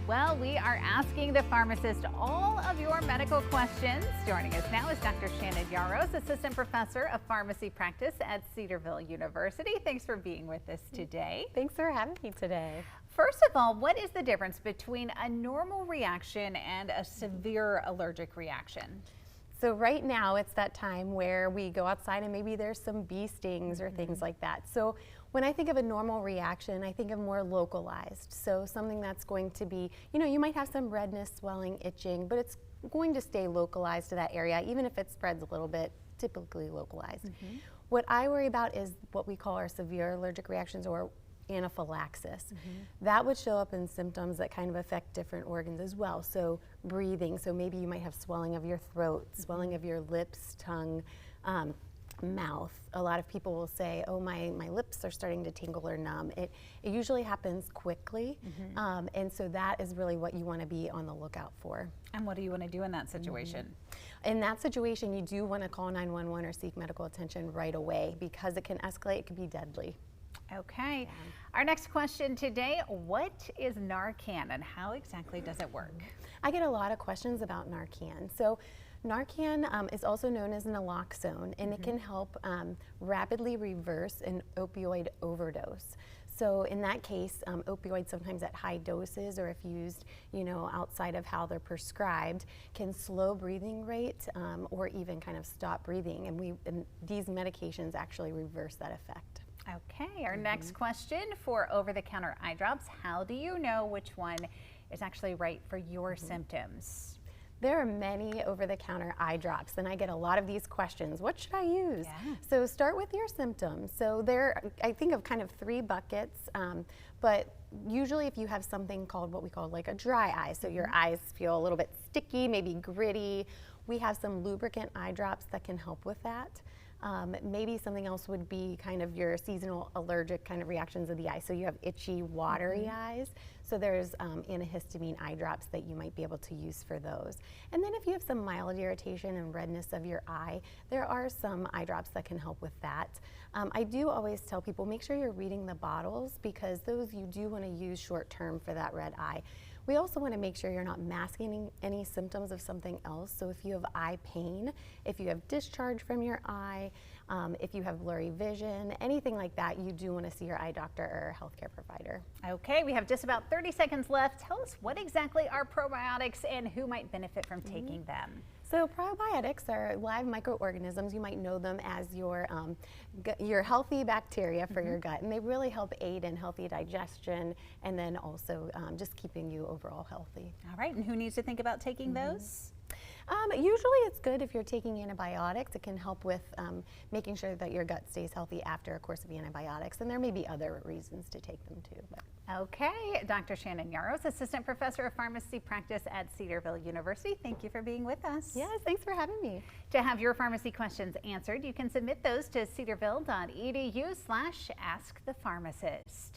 Well, we are asking the pharmacist all of your medical questions. Joining us now is Dr. Shannon Yarosz, Assistant Professor of Pharmacy Practice at Cedarville University. Thanks for being with us today. Thanks for having me today. First of all, what is the difference between a normal reaction and a severe allergic reaction? So right now it's that time where we go outside and maybe there's some bee stings or things like that. So when I think of a normal reaction, I think of more localized. So something that's going to be, you might have some redness, swelling, itching, but it's going to stay localized to that area, even if it spreads a little bit, typically localized. What I worry about is what we call our severe allergic reactions, or anaphylaxis. That would show up in symptoms that kind of affect different organs as well. So breathing, so maybe you might have swelling of your throat, swelling of your lips, tongue, mouth. A lot of people will say, oh, my lips are starting to tingle or numb. It usually happens quickly, and so that is really what you want to be on the lookout for. And what do you want to do in that situation? In that situation, you do want to call 911 or seek medical attention right away, because it can escalate, it can be deadly. Okay. Our next question today, what is Narcan and how exactly does it work? I get a lot of questions about Narcan. So Narcan is also known as naloxone, and it can help rapidly reverse an opioid overdose. So in that case, opioids sometimes at high doses, or if used, outside of how they're prescribed, can slow breathing rate or even kind of stop breathing. And these medications actually reverse that effect. Okay, our next question for over-the-counter eye drops. How do you know which one is actually right for your symptoms? There are many over-the-counter eye drops, and I get a lot of these questions. What should I use? So start with your symptoms. So I think of kind of three buckets, but usually if you have something called what we call like a dry eye, so your eyes feel a little bit sticky, maybe gritty, we have some lubricant eye drops that can help with that. Maybe something else would be kind of your seasonal allergic kind of reactions of the eye. So you have itchy, watery eyes. So there's antihistamine eye drops that you might be able to use for those. And then if you have some mild irritation and redness of your eye, there are some eye drops that can help with that. I do always tell people, make sure you're reading the bottles, because those you do want to use short term for that red eye. We also want to make sure you're not masking any symptoms of something else. So if you have eye pain, if you have discharge from your eye, if you have blurry vision, anything like that, you do want to see your eye doctor or healthcare provider. Okay, we have just about 30 seconds left. Tell us what exactly are probiotics and who might benefit from taking them. So probiotics are live microorganisms. You might know them as your healthy bacteria for your gut, and they really help aid in healthy digestion, and then also just keeping you overall healthy. All right, and who needs to think about taking those? Usually it's good if you're taking antibiotics. It can help with making sure that your gut stays healthy after a course of antibiotics, and there may be other reasons to take them too. Okay, Dr. Shannon Yarosz, Assistant Professor of Pharmacy Practice at Cedarville University. Thank you for being with us. Yes, thanks for having me. To have your pharmacy questions answered, you can submit those to cedarville.edu/askthepharmacist.